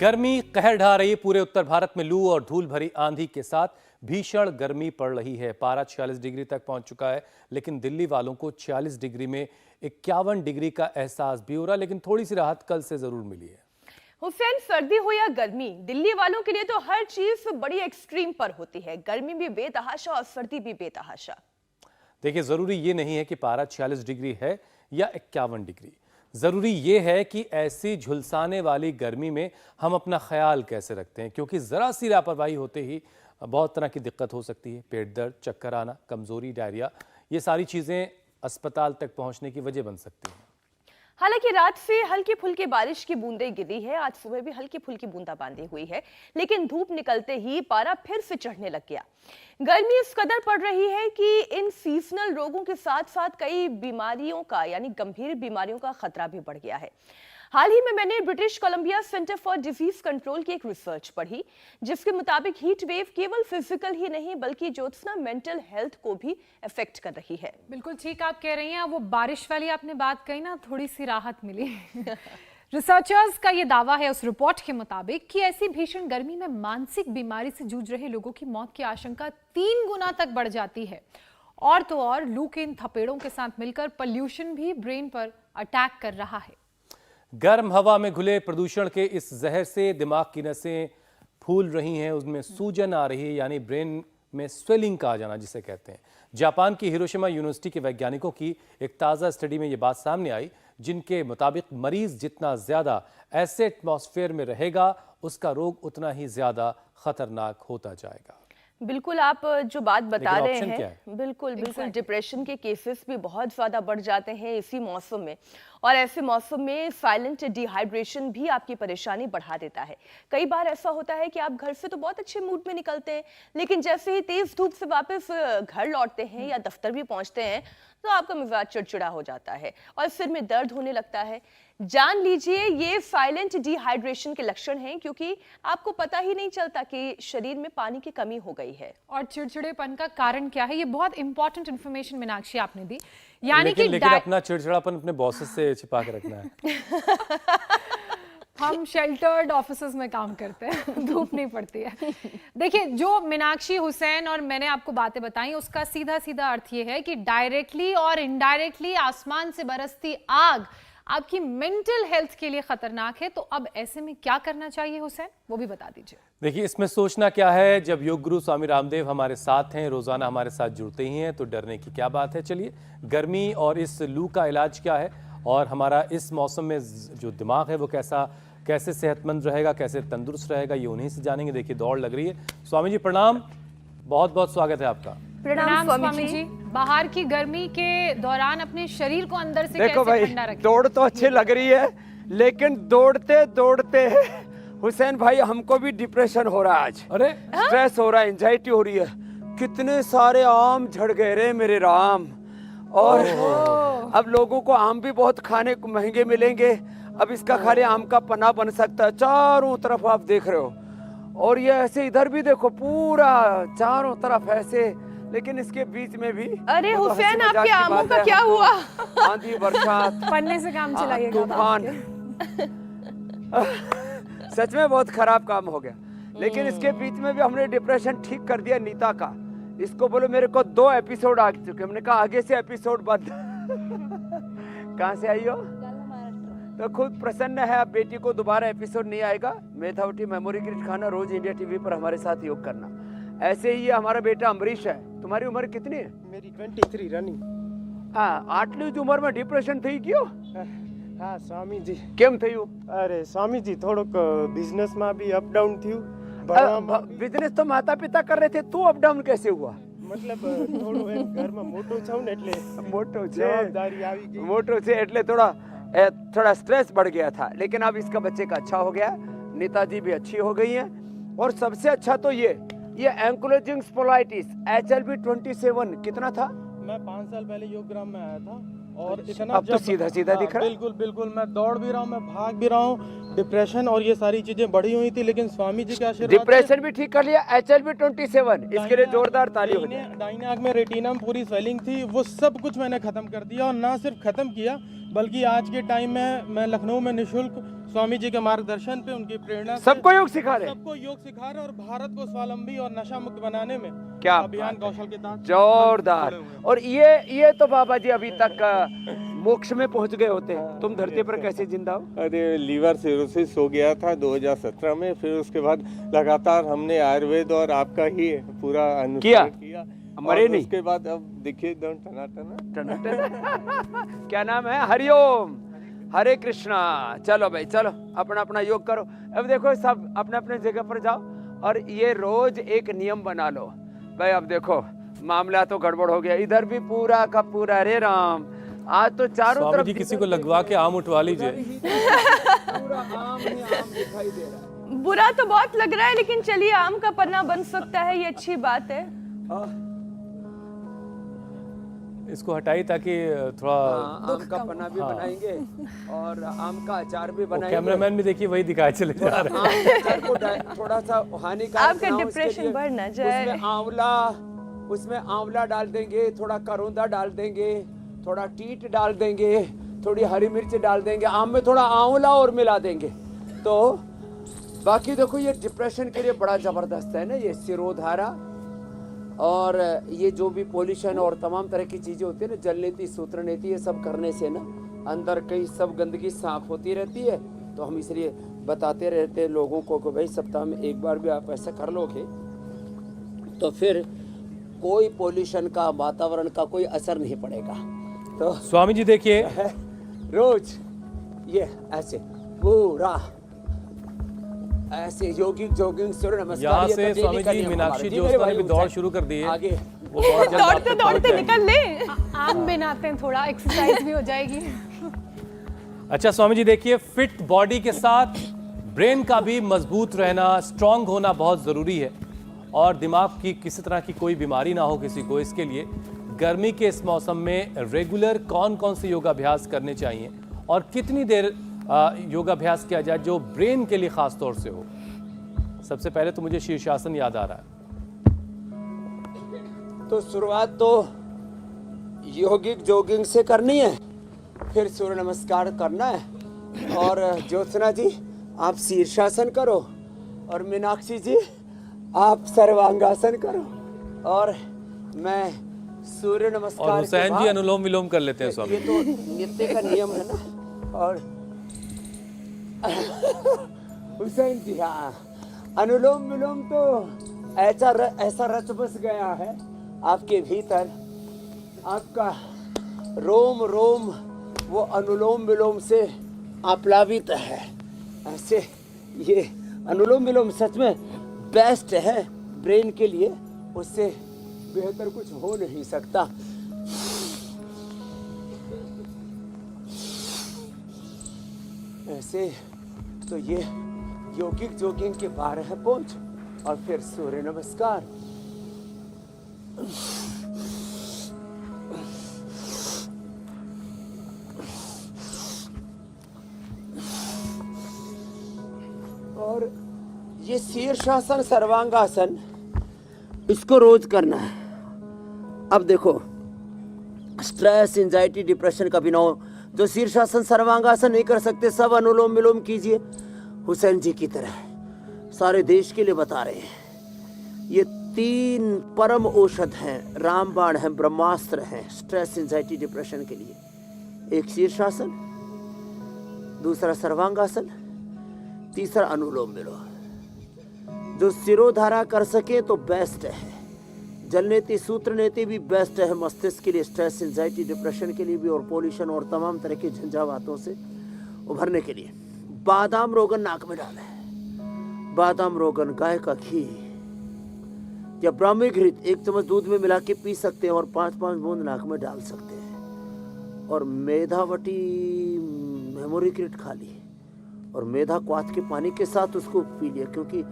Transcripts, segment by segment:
गर्मी कहर ढा रही है। पूरे उत्तर भारत में लू और धूल भरी आंधी के साथ भीषण गर्मी पड़ रही है। पारा 46 डिग्री तक पहुंच चुका है, लेकिन दिल्ली वालों को 46 डिग्री में 51 डिग्री का एहसास भी हो रहा है। लेकिन थोड़ी सी राहत कल से जरूर मिली है। हुसैन, सर्दी हो या गर्मी, दिल्ली वालों के लिए तो हर चीज बड़ी एक्सट्रीम पर होती है। गर्मी भी बेतहाशा और सर्दी भी बेतहाशा। देखिए, जरूरी ये नहीं है कि पारा 46 डिग्री है या 51 डिग्री। जरूरी ये है कि ऐसी झुलसाने वाली गर्मी में हम अपना ख्याल कैसे रखते हैं, क्योंकि जरा सी लापरवाही होते ही बहुत तरह की दिक्कत हो सकती है। पेट दर्द, चक्कर आना, कमजोरी, डायरिया, ये सारी चीजें अस्पताल तक पहुंचने की वजह बन सकती हैं। हालांकि रात से हल्की फुल्की बारिश की बूंदें गिरी है, आज सुबह भी हल्की फुल्की बूंदाबांदी हुई है, लेकिन धूप निकलते ही पारा फिर से चढ़ने लग गया। गर्मी इस कदर पड़ रही है कि इन सीजनल रोगों के साथ साथ कई बीमारियों का यानी गंभीर बीमारियों का खतरा भी बढ़ गया है। हाल ही में मैंने British Columbia centre for disease control की एक रिसर्च पढ़ी, जिसके मुताबिक हीट वेव केवल फिजिकल ही नहीं बल्कि ज्योत्सना मेंटल हेल्थ को भी अफेक्ट कर रही है। बिल्कुल ठीक आप कह रही हैं। वो बारिश वाली आपने बात कही ना, थोड़ी सी राहत मिली। रिसर्चर्स का ये दावा है उस रिपोर्ट के मुताबिक कि ऐसी भीषण गर्मी में मानसिक बीमारी से जूझ रहे लोगों की मौत की आशंका 3 गुना तक बढ़ जाती है। और तो और लू के इन थपेड़ों के साथ मिलकर पॉल्यूशन भी ब्रेन पर अटैक कर रहा है। गर्म हवा में घुले प्रदूषण के इस जहर से दिमाग की नसें फूल रही हैं, उसमें सूजन आ रही है, यानी ब्रेन में स्वेलिंग का आ जाना जिसे कहते हैं। जापान की हिरोशिमा यूनिवर्सिटी के वैज्ञानिकों की एक ताज़ा स्टडी में ये बात सामने आई, जिनके मुताबिक मरीज जितना ज्यादा ऐसे एटमॉस्फेयर में रहेगा, उसका रोग उतना ही ज्यादा खतरनाक होता जाएगा। बिल्कुल, आप जो बात बता रहे हैं, बिल्कुल डिप्रेशन के केसेस भी बहुत ज्यादा बढ़ जाते हैं इसी मौसम में। और ऐसे मौसम में साइलेंट डिहाइड्रेशन भी आपकी परेशानी बढ़ा देता है। कई बार ऐसा होता है कि आप घर से तो बहुत अच्छे मूड में निकलते हैं, लेकिन जैसे ही तेज धूप से वापस घर लौटते हैं या दफ्तर भी पहुंचते हैं तो आपका मिजाज चिड़चिड़ा हो जाता है और सिर में दर्द होने लगता है। जान लीजिए, ये साइलेंट डिहाइड्रेशन के लक्षण हैं, क्योंकि आपको पता ही नहीं चलता कि शरीर में पानी की कमी हो गई है। और चिड़चिड़ेपन का कारण क्या है, ये बहुत इंपॉर्टेंट इन्फॉर्मेशन मीनाक्षी आपने दी। यानी कि लेकिन अपना चिड़चिड़ापन अपने बॉसेस से छिपा के रखना है। हम शेल्टर्ड ऑफिसेज में काम करते हैं, धूप नहीं पड़ती है। देखिए, जो मीनाक्षी, हुसैन और मैंने आपको बातें बताई, उसका सीधा सीधा अर्थ ये है कि डायरेक्टली और इनडायरेक्टली आसमान से बरसती आग आपकी मेंटल हेल्थ के लिए खतरनाक है। तो अब ऐसे में क्या करना चाहिए हुसैन, वो भी बता दीजिए। देखिए, इसमें सोचना क्या है, जब योग गुरु स्वामी रामदेव हमारे साथ हैं, रोजाना हमारे साथ जुड़ते ही हैं, तो डरने की क्या बात है। चलिए, गर्मी और इस लू का इलाज क्या है और हमारा इस मौसम में जो दिमाग है वो कैसे सेहतमंद रहेगा, कैसे तंदुरुस्त रहेगा, ये उन्हीं से जानेंगे। देखिए, दौड़ लग रही है। स्वामी जी प्रणाम, बहुत बहुत स्वागत है आपका। प्रणाम स्वामी जी। बाहर की गर्मी के दौरान अपने शरीर को अंदर से देखो कैसे भाई, ठंडा रखें? दौड़ तो अच्छी लग रही है, लेकिन दौड़ते दौड़ते हुसैन भाई हमको भी डिप्रेशन हो रहा है आज। अरे, स्ट्रेस हो रहा है, एंजाइटी हो रही है। कितने सारे आम झड़ गए रे मेरे राम। और अब लोगों को आम भी बहुत खाने को महंगे मिलेंगे। अब इसका खाली आम का पन्ना बन सकता है। चारों तरफ आप देख रहे हो, और ये ऐसे इधर भी देखो, पूरा चारों तरफ ऐसे, लेकिन इसके बीच में भी अरे हुसैन, आपके आमों का क्या हुआ? आंधी, बरसात, पन्ने से काम चलाइएगा, तूफान, सच में बहुत खराब काम हो गया। लेकिन इसके बीच में भी हमने डिप्रेशन ठीक कर दिया नीता का। इसको बोलो मेरे को 2 एपिसोड आ चुके, हमने कहा आगे से एपिसोड बंद। कहाँ से आई हो? तो खुद प्रसन्न है, अब बेटी को दोबारा एपिसोड नहीं आएगा। मेथावटी मेमोरी किट खाना, रोज इंडिया टीवी पर हमारे साथ योग करना। ऐसे ही हमारा बेटा अमरीश है। तुम्हारी उम्र कितनी है? मेरी 23 रनिंग। हाँ, आटली उम्र में डिप्रेशन थी क्यों? हाँ स्वामी जी। केम थयु? अरे स्वामी जी, થોડોક બિઝનેસ માં भी અપ ડાઉન થયું। बिजनेस तो माता पिता कर रहे थे, तू अप डाउन कैसे हुआ? मतलब થોડું એમ ઘરમાં મોટો છું ને એટલે मोटो छे, જવાબદારી આવી ગઈ। मोटो छे એટલે थोड़ा स्ट्रेस बढ़ गया था। लेकिन अब इसका बच्चे का अच्छा हो गया, नेताजी भी अच्छी हो गई हैं। और सबसे अच्छा तो ये एंकोलोजिंग स्पोलाइटिस HLB 27 कितना था? मैं 5 साल पहले योगग्राम में आया था और इतना अब तो सीधा सीधा दिख रहा है। बिल्कुल बिल्कुल, मैं दौड़ भी रहा हूँ, मैं भाग भी रहा हूँ। डिप्रेशन और ये सारी चीजें बढ़ी हुई थी, लेकिन स्वामी जी का आशीर्वाद, डिप्रेशन भी ठीक कर लिया। HLB 27, इसके लिए जोरदार ताली हो जाए। दाहिने आंख में रेटिना में पूरी स्वेलिंग थी, वो सब कुछ मैंने खत्म कर दिया। और ना सिर्फ खत्म किया, बल्कि आज के टाइम में मैं लखनऊ में निःशुल्क स्वामी जी के मार्गदर्शन पे, उनकी प्रेरणा से सबको योग सिखा रहे हैं। सबको योग सिखा रहे और भारत को स्वावलंबी और नशा मुक्त बनाने में क्या अभियान बात है। कौशल के तहत जोरदार। जुड़े हुए हैं। और ये तो बाबा जी अभी तक मोक्ष में पहुंच गए होते हैं, तुम धरती पर कैसे जिंदा हो? अरे लीवर सिरोसिस हो गया था 2017 में, फिर उसके बाद लगातार हमने आयुर्वेद और आपका ही पूरा अनुसरण किया। मरे और नहीं? उसके बाद अब देखिए एकदम टनाटना। क्या नाम है? हरिओम, हरे कृष्णा। चलो भाई चलो, अपना अपना योग करो। अब देखो सब अपने अपने जगह पर जाओ और ये रोज एक नियम बना लो भाई। अब देखो मामला तो गड़बड़ हो गया, इधर भी पूरा का पूरा। रे राम, आज तो चारों स्वामी तरफ जी किसी को लगवा के आम उठवा लीजिए। पूरा आम ही आम दिखाई दे रहा है। बुरा तो बहुत लग रहा है, लेकिन चलिए आम का पन्ना बन सकता है, ये अच्छी बात है। इसको हटाइए ताकि थोड़ा आम का पन्ना भी बनाएंगे और आम का अचार भी बनाएंगे। कैमरामैन भी देखिए वही दिखाए चले जा रहे हैं। आम के अचार को थोड़ा सा हानिकारक आपका ना हो, इसके डिप्रेशन लिए बढ़ ना जाए। उसमें आंवला डाल देंगे, थोड़ा करोंदा डाल देंगे, थोड़ा टीट डाल देंगे, थोड़ी हरी मिर्च डाल देंगे, आम में थोड़ा आंवला और मिला देंगे। तो बाकी देखो ये डिप्रेशन के लिए बड़ा जबरदस्त है ना, ये सिरोधारा और ये जो भी पोल्यूशन और तमाम तरह की चीजें होती है ना, जल नीति, सूत्र नीति, ये सब करने से ना अंदर कई सब गंदगी साफ होती रहती है। तो हम इसलिए बताते रहते हैं लोगों को कि भाई सप्ताह में एक बार भी आप ऐसा कर लोगे तो फिर कोई पोल्यूशन का, वातावरण का कोई असर नहीं पड़ेगा। तो स्वामी जी देखिए रोज ये ऐसे पूरा ऐसे योगिक जॉगिंग सूर्य नमस्कार यहाँ ये से तो daily स्वामी करनी जी है मीनाक्षी हमारी। ज्योत्सना मेरे ने भाई भी दौड़ हुसैन, शुरू कर दी है। आगे वो बहुत जल्द आप दौड़ते तक दौड़ते पहुंच निकल ले। आम बनाते हैं, थोड़ा एक्सरसाइज भी हो जाएगी। अच्छा स्वामी जी देखिए, फिट बॉडी के साथ ब्रेन का भी मजबूत रहना, स्ट्रांग होना बहुत ज़रूरी है। और दिमाग की किसी तरह की कोई बीमारी ना हो किसी को, इसके लिए गर्मी के इस मौसम में रेगुलर कौन कौन से योगाभ्यास करने चाहिए और कितनी देर योगाभ्यास किया जाए जो ब्रेन के लिए ख़ास तौर से हो? सबसे पहले तो मुझे शीर्षासन याद आ रहा है। तो शुरुआत तो योगिक जॉगिंग से करनी है, फिर सूर्य नमस्कार करना है। और ज्योत्सना जी आप शीर्षासन करो और मीनाक्षी जी आप सर्वांगासन करो और मैं सूर्य नमस्कार और के हुसैन जी बाद- अनुलोम विलोम कर लेते हैं स्वामी। ये तो नृत्य का नियम है ना। और हुसैन जी हाँ, अनुलोम विलोम तो ऐसा रच बस गया है आपके भीतर, आपका रोम रोम वो अनुलोम विलोम से आप्लावित है। ऐसे ये अनुलोम विलोम सच में बेस्ट है ब्रेन के लिए, उससे बेहतर कुछ हो नहीं सकता। ऐसे तो ये योगिक जॉगिंग के 12 पहुंच और फिर सूर्य नमस्कार। और ये शीर्षासन, सर्वांगासन, इसको रोज करना है। अब देखो स्ट्रेस, एंजाइटी, डिप्रेशन का भी ना हो। जो शीर्षासन, सर्वांगासन नहीं कर सकते सब अनुलोम विलोम कीजिए हुसैन जी की तरह। सारे देश के लिए बता रहे हैं। ये 3 परम औषध हैं, रामबाण हैं, ब्रह्मास्त्र हैं स्ट्रेस, एंजाइटी, डिप्रेशन के लिए। एक शीर्षासन, दूसरा सर्वांगासन, तीसरा अनुलोम विलोम। जो सिरोधारा कर सके तो बेस्ट है। जलनेति, सूत्र नेति भी बेस्ट है मस्तिष्क के लिए, स्ट्रेस, एंजाइटी, डिप्रेशन के लिए भी, और पोल्यूशन और तमाम तरह की झंझावातों से उभरने के लिए। बादाम रोगन नाक में डालें। बादाम रोगन, गाय का घी या ब्राह्मी घृत 1 चम्मच दूध में मिला के पी सकते हैं और 5-5 बूंद नाक में डाल सकते हैं। और मेधावटी मेमोरी क्रिट खा ली और मेधा क्वाथ के पानी के साथ उसको पी लिया, क्योंकि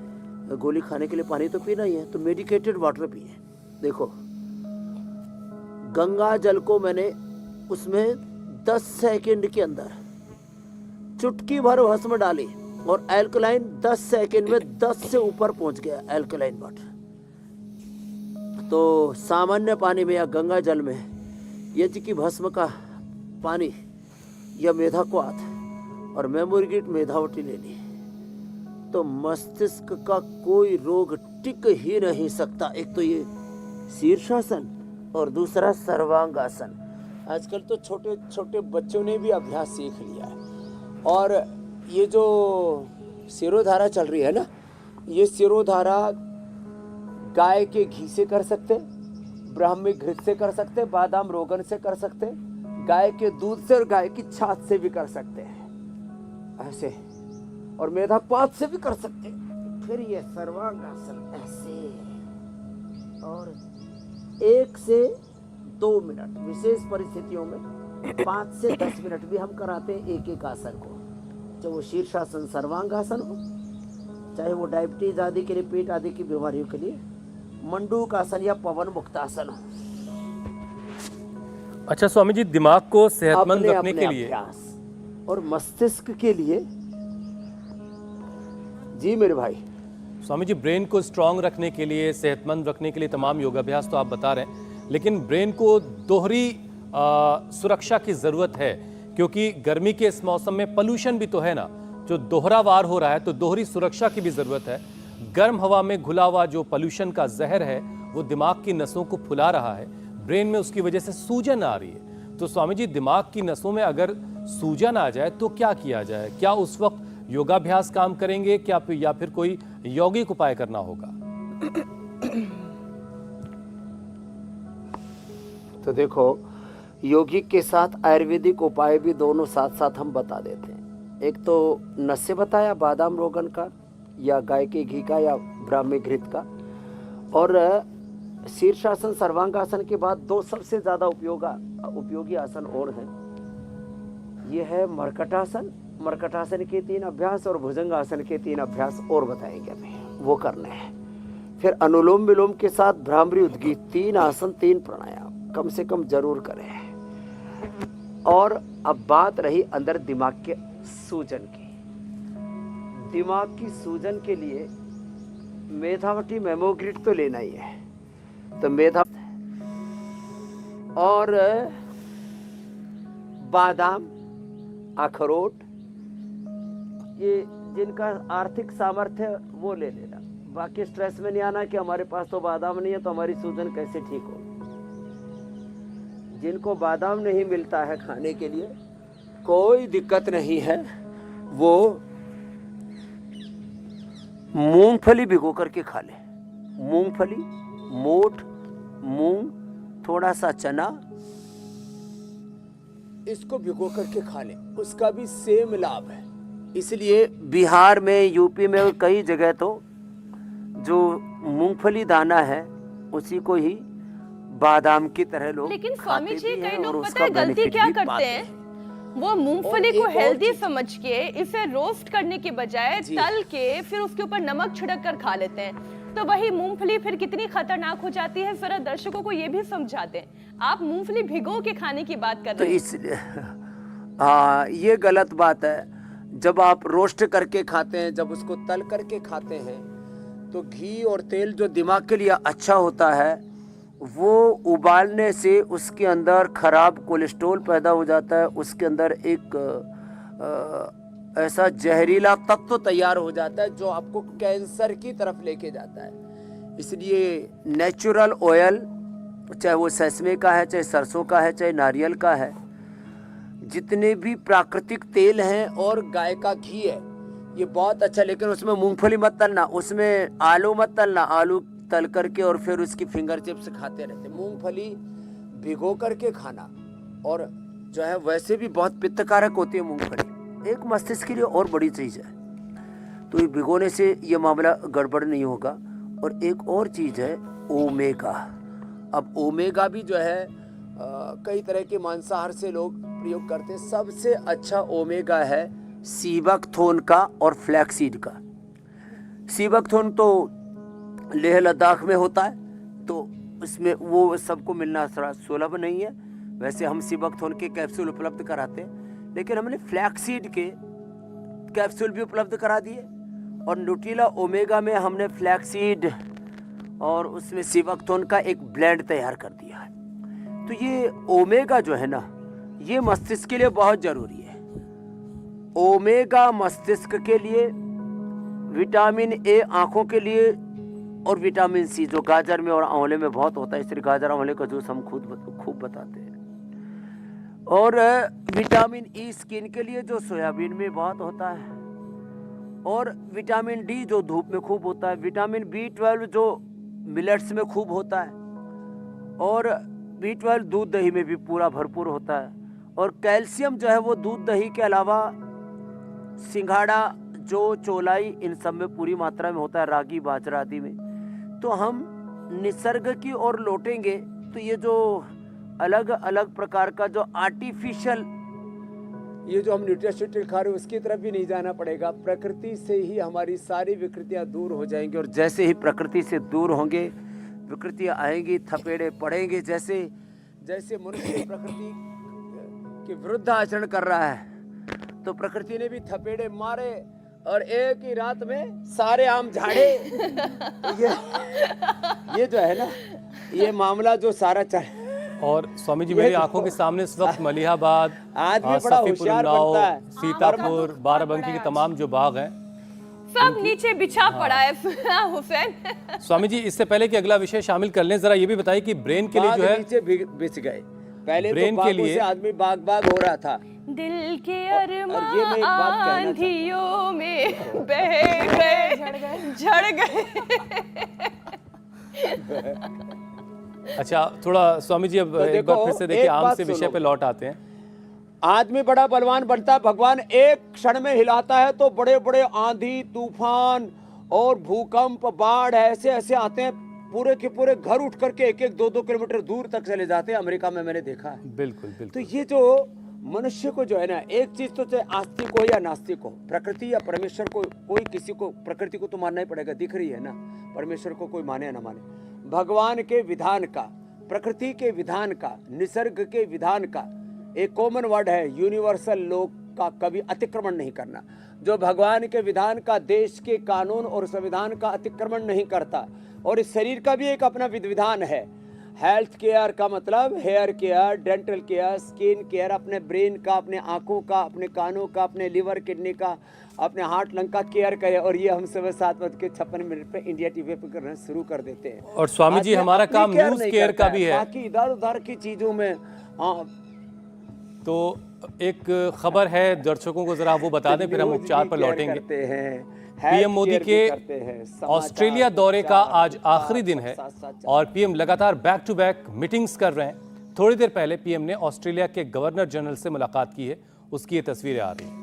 गोली खाने के लिए पानी तो पीना ही है। तो मेडिकेटेड वाटर पिए। देखो गंगा जल को मैंने उसमें 10 सेकंड के अंदर चुटकी भर भस्म डाली और एल्कलाइन 10 सेकंड में 10 से ऊपर पहुंच गया एल्कलाइन वाटर। तो सामान्य पानी में या गंगा जल में यज्ञ की भस्म का पानी या मेधा क्वाथ और मेमोरी किट मेधावटी ले ली तो मस्तिष्क का कोई रोग टिक ही नहीं सकता। एक तो ये शीर्षासन और दूसरा सर्वांगासन। आजकल तो छोटे छोटे बच्चों ने भी अभ्यास सीख लिया है। और ये जो सिरोधारा चल रही है ना, ये सिरोधारा गाय के घी से कर सकते, ब्राह्मी घृत से कर सकते, बादाम रोगन से कर सकते, गाय के दूध से और गाय की छाछ से भी कर सकते हैं ऐसे, और मेधापात से भी कर सकते। फिर ये सर्वांगासन ऐसे, और 1 से 2 मिनट विशेष परिस्थितियों में 5 से 10 मिनट भी हम कराते हैं एक एक आसन को, चाहे वो शीर्षासन सर्वांगासन हो, चाहे वो डायबिटीज आदि के लिए, पेट आदि की बीमारियों के लिए मंडूक आसन या पवन मुक्तासन हो। अच्छा स्वामी जी, दिमाग को सेहतमंद रखने के लिए और मस्तिष्क के लिए, जी मेरे भाई, स्वामी जी ब्रेन को स्ट्रांग रखने के लिए, सेहतमंद रखने के लिए तमाम योगाभ्यास तो आप बता रहे हैं, लेकिन ब्रेन को दोहरी सुरक्षा की जरूरत है, क्योंकि गर्मी के इस मौसम में पोल्यूशन भी तो है ना, जो दोहरा वार हो रहा है, तो दोहरी सुरक्षा की भी जरूरत है। गर्म हवा में घुला हुआ जो पोल्यूशन का जहर है वो दिमाग की नसों को फुला रहा है, ब्रेन में उसकी वजह से सूजन आ रही है। तो स्वामी जी, दिमाग की नसों में अगर सूजन आ जाए तो क्या किया जाए? क्या उस वक्त योगाभ्यास काम करेंगे क्या, या फिर कोई यौगिक उपाय करना होगा? तो देखो, यौगिक के साथ आयुर्वेदिक उपाय भी दोनों साथ साथ हम बता देते हैं। एक तो नस्य बताया, बादाम रोगन का या गाय के घी का या ब्राह्मी घृत का, और शीर्षासन सर्वांगासन के बाद 2 सबसे ज़्यादा उपयोगी आसन और हैं। ये है मर्कटासन, मर्कटासन के 3 अभ्यास और भुजंगासन के 3 अभ्यास और बताएंगे अभी, वो करने हैं। फिर अनुलोम विलोम के साथ भ्रामरी उद्गीत, 3 आसन 3 प्राणायाम कम से कम जरूर करें। और अब बात रही अंदर दिमाग के सूजन की। दिमाग की सूजन के लिए मेधावटी मेमोग्रिड तो लेना ही है, तो मेधा और बादाम, अखरोट, ये जिनका आर्थिक सामर्थ्य वो ले लेना। बाकी स्ट्रेस में नहीं आना कि हमारे पास तो बादाम नहीं है तो हमारी सूजन कैसे ठीक हो। जिनको बादाम नहीं मिलता है खाने के लिए, कोई दिक्कत नहीं है, वो मूंगफली भिगो करके खा ले। मूंगफली, मोठ, मूंग, थोड़ा सा चना, इसको भिगो करके खा ले, उसका भी सेम लाभ है। इसलिए बिहार में, यूपी में कई जगह तो जो मूंगफली दाना है उसी को ही बादाम की तरह लोग, लेकिन स्वामी जी कई लोग पता है गलती क्या करते हैं, वो मूंगफली को हेल्दी समझ के इसे रोस्ट करने के बजाय तल के फिर उसके ऊपर नमक छिड़क कर खा लेते हैं। तो वही मूंगफली फिर कितनी खतरनाक हो जाती है, जरा दर्शकों को ये भी समझाते हैं। आप मूंगफली भिगो के खाने की बात कर रहे हैं, तो इसलिए ये गलत बात है। जब आप रोस्ट करके खाते हैं, जब उसको तल करके खाते हैं, तो घी और तेल जो दिमाग के लिए अच्छा होता है, वो उबालने से उसके अंदर खराब कोलेस्ट्रॉल पैदा हो जाता है, उसके अंदर एक ऐसा जहरीला तत्व तैयार हो जाता है जो आपको कैंसर की तरफ लेके जाता है। इसलिए नेचुरल ऑयल, चाहे वो सेसमे का है, चाहे सरसों का है, चाहे नारियल का है, जितने भी प्राकृतिक तेल हैं और गाय का घी है, ये बहुत अच्छा। लेकिन उसमें मूंगफली मत तलना, उसमें आलू मत तलना। आलू तल करके और फिर उसकी फिंगर चिप्स खाते रहते। मूंगफली भिगो करके खाना, और जो है वैसे भी बहुत पित्तकारक होती है मूंगफली। एक मस्तिष्क के लिए और बड़ी चीज़ है, तो ये भिगोने से ये मामला गड़बड़ नहीं होगा। और एक और चीज़ है ओमेगा। अब ओमेगा भी जो है कई तरह के मांसाहार से लोग प्रयोग करते हैं। सबसे अच्छा ओमेगा है सीबकथोन का और फ्लैक्सीड का। सीबकथोन तो लेह लद्दाख में होता है, तो उसमें वो सबको मिलना थोड़ा सुलभ नहीं है। वैसे हम सीबकथोन के कैप्सूल उपलब्ध कराते हैं, लेकिन हमने फ्लैक्सीड के कैप्सूल भी उपलब्ध करा दिए। और न्यूट्रिला ओमेगा में हमने फ्लैक्सीड और उसमें सीबकथोन का एक ब्लेंड तैयार कर दिया है। तो ये ओमेगा जो है ना, ये मस्तिष्क के लिए बहुत ज़रूरी है। ओमेगा मस्तिष्क के लिए, विटामिन ए आंखों के लिए, और विटामिन सी जो गाजर में और आंवले में बहुत होता है, इसलिए गाजर आंवले का जूस हम खूब बताते हैं। और विटामिन ई स्किन के लिए जो सोयाबीन में बहुत होता है, और विटामिन डी जो धूप में खूब होता है, विटामिन B12 जो मिलेट्स में खूब होता है, और B12 दूध दही में भी पूरा भरपूर होता है। और कैल्शियम जो है वो दूध दही के अलावा सिंघाड़ा, जो चौलाई, इन सब में पूरी मात्रा में होता है, रागी बाजरा आदि में। तो हम निसर्ग की ओर लौटेंगे तो ये जो अलग अलग प्रकार का जो आर्टिफिशियल ये जो हम न्यूट्रिशन खा रहे हैं उसकी तरफ भी नहीं जाना पड़ेगा। प्रकृति से ही हमारी सारी विकृतियां दूर हो जाएंगी, और जैसे ही प्रकृति से दूर होंगे विकृतियां आएंगी, थपेड़े पड़ेंगे। जैसे जैसे मनुष्य प्रकृति के विरुद्ध आचरण कर रहा है तो प्रकृति ने भी थपेड़े मारे और एक ही रात में सारे आम झाड़े। ये जो है ना, ये मामला जो सारा चल। और स्वामी जी मेरी आंखों के सामने इस वक्त मलिहाबाद, आदमी बड़ा होशियार बनता है। सीतापुर, बाराबंकी के तमाम जो बाग हैं सब नीचे बिछा पड़ा है हुसैन। स्वामी जी इससे पहले कि अगला विषय शामिल कर लें, जरा ये भी बताइए कि ब्रेन के लिए जो है नीचे बिछ गए। पहले ब्रेन तो के बागों लिए से आदमी बाग हो रहा था। दिल के और ये मैं एक बात कहना आंधियों में बह गए, झड़ गए। अच्छा, थोड़ा स्वामी जी अब तो एक बार देखो, फिर से देखिए एक आम बात से विषय सुनो। पे लौट आते हैं। आदमी बड़ा बलवान बनता है, भगवान एक क्षण में हिलाता है तो बड़े बड़े आंधी तूफान और भूकंप, बाढ़ ऐसे ऐसे आते हैं, पूरे के पूरे घर उठ करके 1-2 किलोमीटर दूर तक चले जाते हैं। अमेरिका में मैंने देखा है। बिल्कुल तो बिल्कुल। ये जो मनुष्य को जो है ना, एक चीज तो चाहे आस्तिक हो या नास्तिक हो, प्रकृति या परमेश्वर को, कोई किसी को, प्रकृति को तो मानना ही पड़ेगा, दिख रही है ना, परमेश्वर को कोई माने या ना माने। भगवान के विधान का, प्रकृति के विधान का, निसर्ग के विधान का एक कॉमन वर्ड है, यूनिवर्सल लॉ का कभी अतिक्रमण नहीं करना। जो भगवान के विधान का, देश के कानून और संविधान का अतिक्रमण नहीं करता, और इस शरीर का भी एक अपना विधान है। हेल्थ केयर का मतलब hair care, dental care, skin care, अपने ब्रेन का, अपने आंखों का, अपने कानों का, अपने लिवर किडनी का, अपने हार्ट लंग का केयर करे। और ये हम सुबह 7:56 पे इंडिया टीवी पे करना शुरू कर देते हैं। और स्वामी जी हमारा अपनी काम केयर न्यूज नहीं केयर करता का भी है। बाकी इधर उधर की चीजों में तो एक खबर है, दर्शकों को जरा वो बता दें, फिर हम उपचार पर लौटेंगे। पीएम मोदी के ऑस्ट्रेलिया दौरे का आज आखिरी दिन है और पीएम लगातार बैक टू बैक मीटिंग्स कर रहे हैं। थोड़ी देर पहले पीएम ने ऑस्ट्रेलिया के गवर्नर जनरल से मुलाकात की है, उसकी ये तस्वीरें आ रही हैं।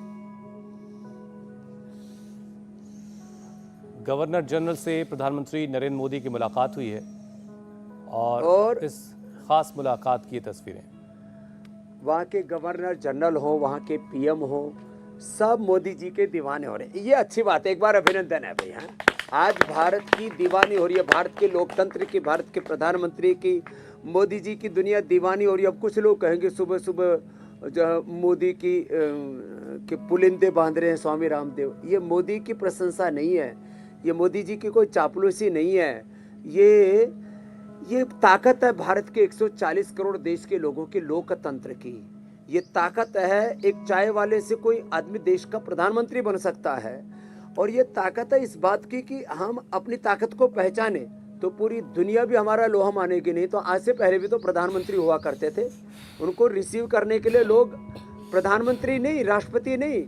गवर्नर जनरल से प्रधानमंत्री नरेंद्र मोदी की मुलाकात हुई है और इस खास मुलाकात की ये तस्वीरें। वहाँ के गवर्नर जनरल हो, वहाँ के पीएम हो, सब मोदी जी के दीवाने हो रहे हैं। ये अच्छी बात है, एक बार अभिनंदन है भैया। आज भारत की दीवानी हो रही है, भारत के लोकतंत्र की, भारत के प्रधानमंत्री की, मोदी जी की दुनिया दीवानी हो रही है। अब कुछ लोग कहेंगे सुबह सुबह जो मोदी की के पुलिंदे बांध रहे हैं स्वामी रामदेव। ये मोदी की प्रशंसा नहीं है, ये मोदी जी की कोई चापलूसी नहीं है। ये ताकत है भारत के 140 करोड़ देश के लोगों के लोकतंत्र की। ये ताकत है, एक चाय वाले से कोई आदमी देश का प्रधानमंत्री बन सकता है। और ये ताकत है इस बात की कि हम अपनी ताकत को पहचाने तो पूरी दुनिया भी हमारा लोहा मानेगी। नहीं तो आज से पहले भी तो प्रधानमंत्री हुआ करते थे, उनको रिसीव करने के लिए लोग प्रधानमंत्री नहीं, राष्ट्रपति नहीं,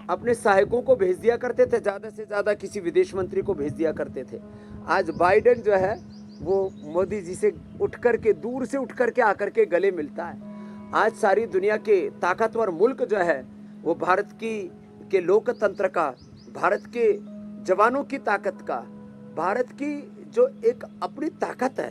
अपने सहायकों को भेज दिया करते थे, ज़्यादा से ज़्यादा किसी विदेश मंत्री को भेज दिया करते थे। आज बाइडेन जो है वो मोदी जी से उठ कर के, दूर से उठ कर के आकर के गले मिलता है। आज सारी दुनिया के ताकतवर मुल्क जो है वो भारत के लोकतंत्र का, भारत के जवानों की ताकत का, भारत की जो एक अपनी ताकत है,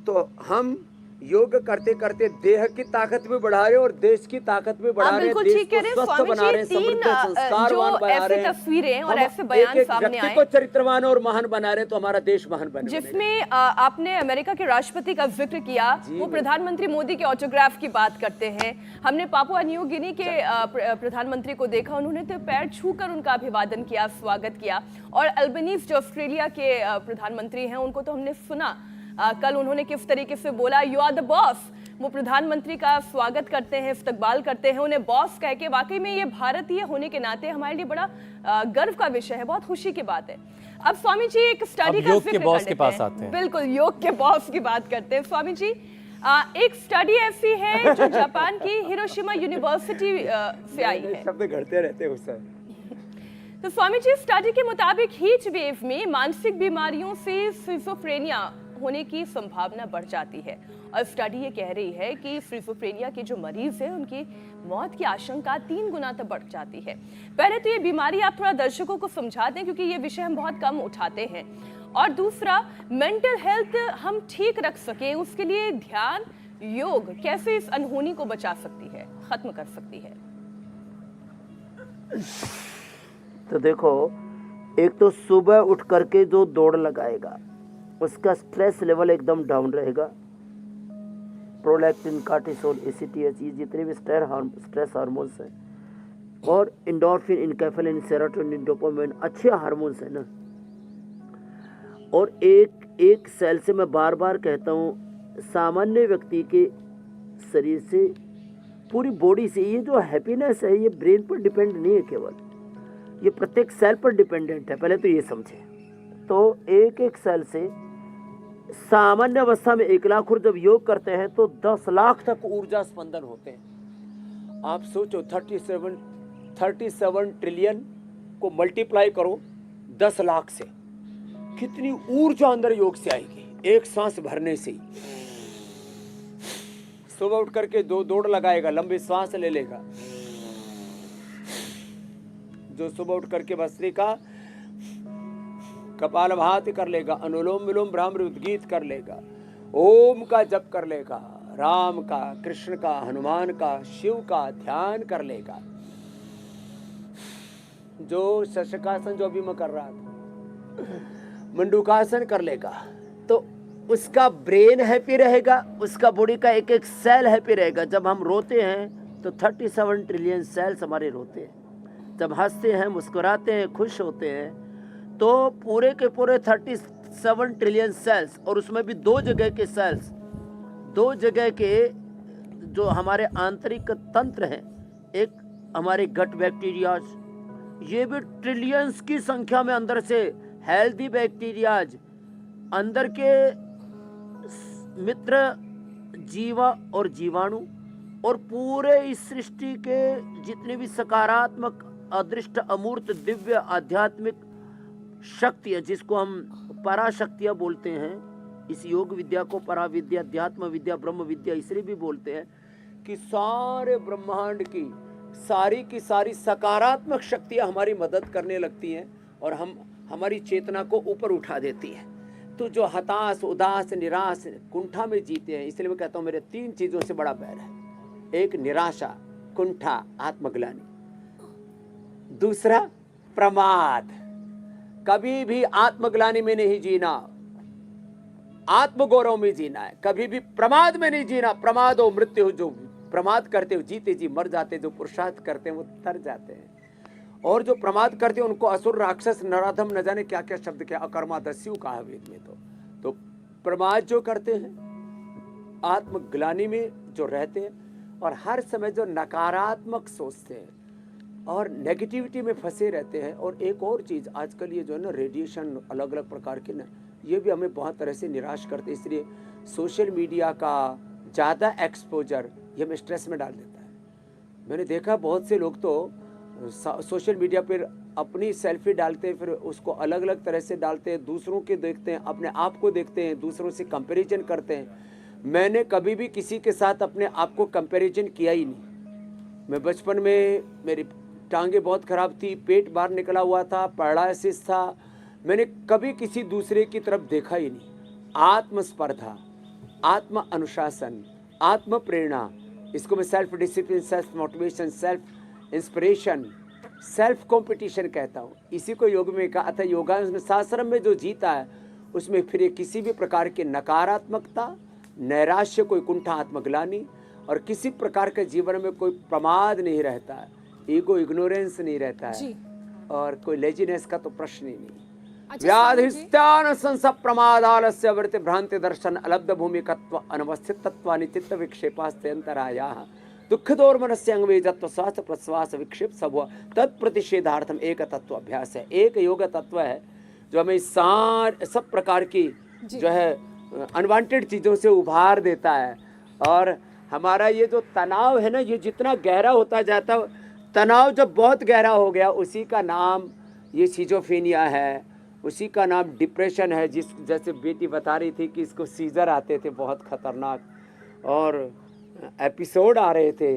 तो हम योग करते करते देह की ताकत भी बढ़ा रहे और देश की ताकत भी बढ़ा रहे, देश को स्वस्थ बना रहे, समृद्ध संस्कारवान बना रहे, तस्वीरें और ऐसे बयान सामने आए को चरित्रवान और महान बना रहे, तो हमारा देश महान बने। जिसमें आपने अमेरिका के राष्ट्रपति का जिक्र किया, वो प्रधानमंत्री मोदी के ऑटोग्राफ की बात करते हैं। हमने पापुआ न्यू गिनी के प्रधानमंत्री को देखा, उन्होंने तो पैर छूकर उनका अभिवादन किया, स्वागत किया। और अल्बनीज जो ऑस्ट्रेलिया के प्रधानमंत्री हैं, उनको तो हमने सुना कल उन्होंने किस तरीके से बोला यू आर द बॉस, वो प्रधानमंत्री का स्वागत करते हैं, इस्तकबाल करते हैं उन्हें बॉस कह के। वाकई में ये भारतीय होने के नाते हमारे लिए बड़ा गर्व का विषय है, बहुत खुशी की बात है। अब स्वामी जी एक स्टडी का योग के बॉस के पास आते हैं। बिल्कुल, योग के बॉस की बात करते हैं स्वामी जी। एक स्टडी ऐसी है जो जापान की हिरोशिमा यूनिवर्सिटी से आई है। शब्द घड़ते रहते हैं उससे। तो स्वामी जी, स्टडी के मुताबिक हीट वेव में मानसिक बीमारियों से सिजोफ्रेनिया होने की संभावना बढ़ जाती है और स्टडी ये कह रही है कि सिजोफ्रेनिया के जो मरीज हैं उनकी मौत की आशंका 3 गुना तक बढ़ जाती है। पहले तो ये बीमारी आप थोड़ा दर्शकों को समझा दें क्योंकि ये विषय हम बहुत कम उठाते हैं, और दूसरा मेंटल हेल्थ हम ठीक रख सकें उसके लिए ध्यान, योग कैसे इस अनहोनी को बचा सकती है, खत्म कर सकती है। तो देखो, एक तो सुबह उठ करके जो दौड़ लगाएगा उसका स्ट्रेस लेवल एकदम डाउन रहेगा। प्रोलैक्टिन, कार्टिसोल, एसीटीएच, ये जितने भी स्ट्रेस हार्मोन्स हैं, और इंडोर्फिन, इनकेफेलिन, सेरोटोनिन, डोपामाइन अच्छे हार्मोन्स हैं ना। और एक सेल से मैं बार बार कहता हूँ, सामान्य व्यक्ति के शरीर से, पूरी बॉडी से ये जो हैप्पीनेस है ये ब्रेन पर डिपेंड नहीं है केवल, ये प्रत्येक सेल पर डिपेंडेंट है। पहले तो ये समझे। तो एक सेल से सामान्य अवस्था में 1 लाख जब योग करते हैं तो 10 लाख तक ऊर्जा स्पंदन होते हैं। आप सोचो 37 ट्रिलियन को मल्टीप्लाई करो 10 लाख से, कितनी ऊर्जा अंदर योग से आएगी एक सांस भरने से ही। सुबह उठ करके 2 दौड़ लगाएगा, लंबी सांस ले लेगा। जो सुबह उठ करके भस्त्रिका, कपालभाति कर लेगा, अनुलोम विलोम भ्रामरी उद्गीत कर लेगा, ओम का जप कर लेगा, राम का, कृष्ण का, हनुमान का, शिव का ध्यान कर लेगा, जो शशकासन जो अभी मैं कर रहा था, मंडूकासन कर लेगा, तो उसका ब्रेन हैप्पी रहेगा, उसका बॉडी का एक सेल हैप्पी रहेगा। जब हम रोते हैं तो 37 ट्रिलियन सेल्स हमारे रोते हैं। जब हंसते हैं, मुस्कुराते हैं, खुश होते हैं, तो पूरे के पूरे 37 ट्रिलियन सेल्स, और उसमें भी 2 जगह के सेल्स, 2 जगह के जो हमारे आंतरिक तंत्र हैं, एक हमारे गट बैक्टीरियाज, ये भी ट्रिलियंस की संख्या में अंदर से हेल्दी बैक्टीरियाज, अंदर के मित्र जीवा और जीवाणु, और पूरे इस सृष्टि के जितने भी सकारात्मक, अदृष्ट, अमूर्त, दिव्य, आध्यात्मिक शक्तियाँ, जिसको हम पराशक्तियाँ बोलते हैं, इस योग विद्या को पराविद्या, अध्यात्म विद्या, ब्रह्म विद्या इसलिए भी बोलते हैं कि सारे ब्रह्मांड की सारी सकारात्मक शक्तियाँ हमारी मदद करने लगती हैं और हमारी चेतना को ऊपर उठा देती हैं। तो जो हताश, उदास, निराश, कुंठा में जीते हैं, इसलिए मैं कहता हूँ मेरे 3 चीज़ों से बड़ा बैर है। एक निराशा, कुंठा, आत्मग्लानि। दूसरा प्रमाद, कभी भी आत्मग्लानि में नहीं जीना, आत्मगौरव में जीना है। कभी भी प्रमाद में नहीं जीना। प्रमाद हो मृत्यु, जो प्रमाद करते हो जीते जी मर जाते, जो पुरुषार्थ करते हैं वो तर जाते हैं, और जो प्रमाद करते हैं उनको असुर, राक्षस, नराधम, न जाने क्या क्या शब्द क्या, अकर्मा दस्यु कहा वेद में। तो प्रमाद जो करते हैं, आत्मग्लानि में जो रहते हैं, और हर समय जो नकारात्मक सोचते हैं और नेगेटिविटी में फंसे रहते हैं। और एक और चीज़, आजकल ये जो है ना रेडिएशन अलग अलग प्रकार के ना, ये भी हमें बहुत तरह से निराश करते हैं। इसलिए सोशल मीडिया का ज़्यादा एक्सपोजर ये हमें स्ट्रेस में डाल देता है। मैंने देखा बहुत से लोग तो सोशल मीडिया पर अपनी सेल्फी डालते हैं, फिर उसको अलग अलग तरह से डालते हैं, दूसरों के देखते हैं, अपने आप को देखते हैं, दूसरों से कंपैरिजन करते हैं। मैंने कभी भी किसी के साथ अपने आप को कंपैरिजन किया ही नहीं। मैं बचपन में, मेरी टांगे बहुत ख़राब थी, पेट बाहर निकला हुआ था, पैरालिसिस था, मैंने कभी किसी दूसरे की तरफ देखा ही नहीं। आत्मस्पर्धा, आत्म अनुशासन, आत्म प्रेरणा, इसको मैं self discipline, self motivation, self inspiration, self competition कहता हूँ। इसी को योग में कहा था। योगासन शास्त्रम में जो जीता है उसमें फिर किसी भी प्रकार की नकारात्मकता, नैराश्य, कोई कुंठा, आत्मग्लानि और किसी प्रकार के जीवन में कोई प्रमाद नहीं रहता है, ईगो, इग्नोरेंस नहीं रहता है, और कोई लेजीनेस का तो प्रश्न ही नहीं। व्याधिस्त्यान संसप प्रमादालस्य वृत्ति भ्रांति दर्शन अलब्ध भूमिकत्व अनवस्थित तत्वानि चित्त विक्षेपास्त्यंतरायाः दुःखदोर्मनस्य अंगवेजत्व श्वास प्रश्वास विक्षेप सब तत्प्रतिषेधार्थम एक तत्व अभ्यास है, एक योग तत्व है जो हमें सब प्रकार की जो है अनवांटेड चीज़ों से उभार देता है। और हमारा ये जो तनाव है ना, ये जितना गहरा होता जाता है, तनाव जब बहुत गहरा हो गया उसी का नाम ये सिजोफ्रेनिया है, उसी का नाम डिप्रेशन है। जैसे बेटी बता रही थी कि इसको सीजर आते थे बहुत खतरनाक और एपिसोड आ रहे थे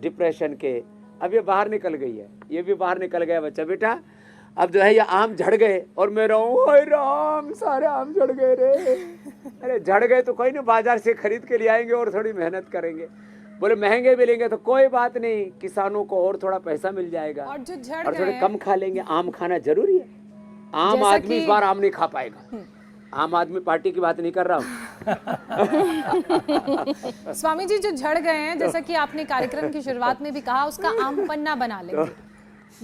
डिप्रेशन के। अब ये बाहर निकल गई है, ये भी बाहर निकल गया बच्चा। बेटा अब जो है ये आम झड़ गए और मैं रहूँ ओए राम सारे आम झड़ गए रे। अरे झड़ गए तो कोई नहीं, बाजार से खरीद के ले आएंगे और थोड़ी मेहनत करेंगे। बोले महंगे मिलेंगे तो कोई बात नहीं, किसानों को और थोड़ा पैसा मिल जाएगा और जो झड़ और थोड़े गए कम खा लेंगे। आम खाना जरूरी है। आम जैसा आदमी इस कि- बार आम नहीं खा पाएगा। आम आदमी पार्टी की बात नहीं कर रहा हूँ। स्वामी जी जो झड़ गए हैं, जैसा कि आपने कार्यक्रम की शुरुआत में भी कहा, उसका आम पन्ना बना लेंगे,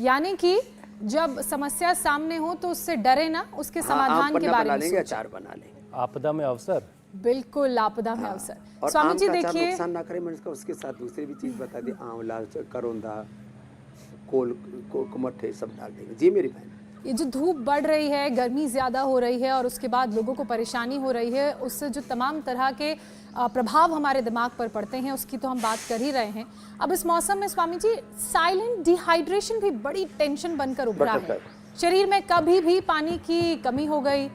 यानी कि जब समस्या सामने हो तो उससे डरे ना, उसके आम समाधान के पन्ना बारे बना में लेंगे, सोचें। अचार बना लेंगे। आपदा में अवसर। बिल्कुल आपदा में अवसर। और स्वामी आम जी का अचार देखिए, नुकसान ना करे। मैंने इसका उसके साथ दूसरी भी चीज बता दी, आंवला करोंदा कुमट्ठे सब डाल देंगे। जी मेरी बहन, ये जो धूप बढ़ रही है, गर्मी ज़्यादा हो रही है और उसके बाद लोगों को परेशानी हो रही है, उससे जो तमाम तरह के प्रभाव हमारे दिमाग पर पड़ते हैं उसकी तो हम बात कर ही रहे हैं। अब इस मौसम में स्वामी जी साइलेंट डिहाइड्रेशन भी बड़ी टेंशन बनकर उभरा है। शरीर में कभी भी पानी की कमी हो गई,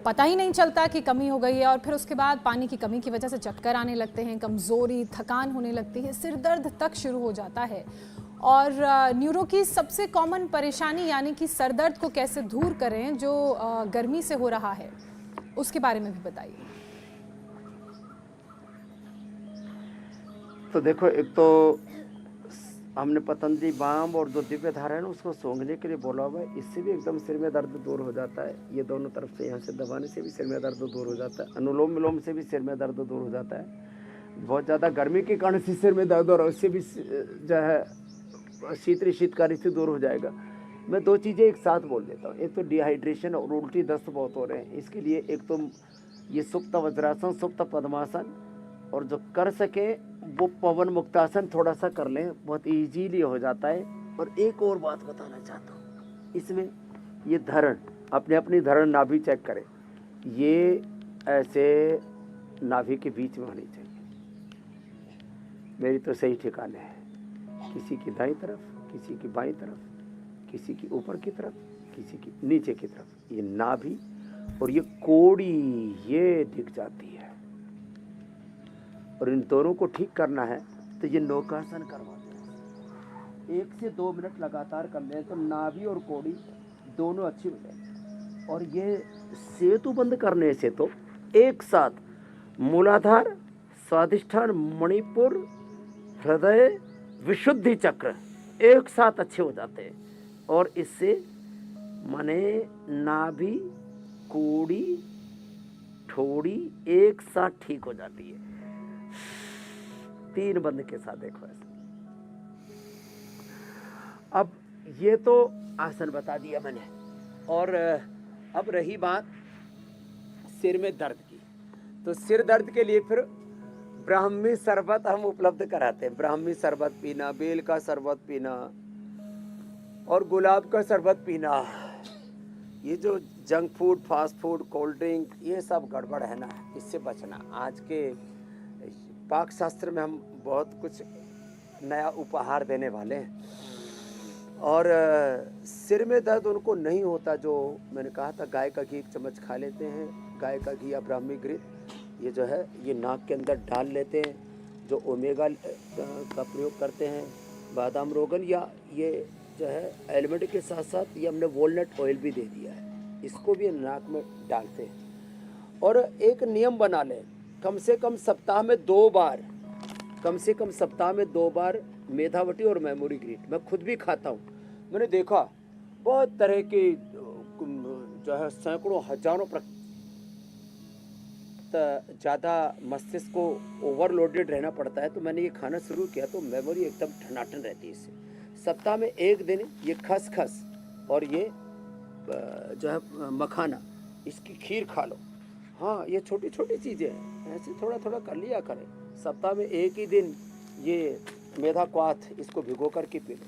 पता ही नहीं चलता कि कमी हो गई है, और फिर उसके बाद पानी की कमी की वजह से चक्कर आने लगते हैं, कमज़ोरी, थकान होने लगती है, सिर दर्द तक शुरू हो जाता है। और न्यूरो की सबसे कॉमन परेशानी यानी कि सर दर्द को कैसे दूर करें जो गर्मी से हो रहा है, उसके बारे में भी बताइए। तो देखो, एक तो हमने पतंजलि बाम और जो दिव्य धारा है ना उसको सूंघने के लिए बोला हुआ है। इससे भी एकदम सिर में दर्द दूर हो जाता है। ये दोनों तरफ से यहाँ से दबाने से भी सिर में दर्द दूर हो जाता है। अनुलोम विलोम से भी सिर में दर्द दूर हो जाता है। बहुत ज़्यादा गर्मी के कारण से सिर में दर्द हो रहा है, उससे भी जो है शीतकारी से दूर हो जाएगा। मैं दो चीज़ें एक साथ बोल देता हूँ। एक तो डिहाइड्रेशन और उल्टी दस्त बहुत हो रहे हैं, इसके लिए एक तो ये सुप्त वज्रासन, सुप्त पद्मासन, और जो कर सके वो पवन मुक्तासन थोड़ा सा कर लें, बहुत इजीली हो जाता है। और एक और बात बताना चाहता हूँ, इसमें ये धरण, अपनी धरण नाभि चेक करें, ये ऐसे नाभि के बीच में होनी चाहिए। मेरी तो सही ठिकाने है, किसी की दाईं तरफ, किसी की बाईं तरफ, किसी की ऊपर की तरफ, किसी की नीचे की तरफ। ये नाभि और ये कोड़ी ये दिख जाती है, और इन दोनों को ठीक करना है तो ये नौकासन करवाते हैं। 1 से 2 मिनट लगातार कर लें तो नाभि और कोड़ी दोनों अच्छी हो जाएगी। और ये सेतु बंद करने से तो एक साथ मूलाधार, स्वादिष्ठान, मणिपुर, हृदय, विशुद्धि चक्र एक साथ अच्छे हो जाते हैं। और इससे माने नाभि, कोड़ी, ठोड़ी एक साथ ठीक हो जाती है। 3 बंद के साथ देखो ऐसे। अब ये तो आसन बता दिया मैंने, और अब रही बात सिर में दर्द की, तो सिर दर्द के लिए फिर ब्राह्मी शरबत हम उपलब्ध कराते हैं। ब्राह्मी शरबत पीना, बेल का शरबत पीना और गुलाब का शरबत पीना। ये जो junk food, fast food, cold drink, ये सब गड़बड़ है ना, इससे बचना। आज के पाक शास्त्र में हम बहुत कुछ नया उपहार देने वाले हैं। और सिर में दर्द उनको नहीं होता जो मैंने कहा था, गाय का घी 1 चम्मच खा लेते हैं, गाय का घी या ब्राह्मी घृत, ये जो है ये नाक के अंदर डाल लेते हैं, जो ओमेगा का प्रयोग करते हैं, बादाम रोगन, या ये जो है एलमंड के साथ साथ ये हमने वॉलनट ऑयल भी दे दिया है, इसको भी नाक में डालते हैं। और एक नियम बना लें, कम से कम सप्ताह में 2 बार, कम से कम सप्ताह में 2 बार मेधावटी और मेमोरी ग्रीट। मैं खुद भी खाता हूँ, मैंने देखा बहुत तरह के जो है सैकड़ों हजारों ज़्यादा मस्तिष्क को ओवरलोडेड रहना पड़ता है, तो मैंने ये खाना शुरू किया तो मेमोरी एकदम ठनाठन रहती है इससे। सप्ताह में 1 दिन ये खसखस और ये जो है मखाना, इसकी खीर खा लो। हाँ, ये छोटी छोटी चीज़ें हैं, ऐसे थोड़ा थोड़ा कर लिया करें। सप्ताह में एक ही दिन ये मेधा क्वाथ इसको भिगो करके पी लो।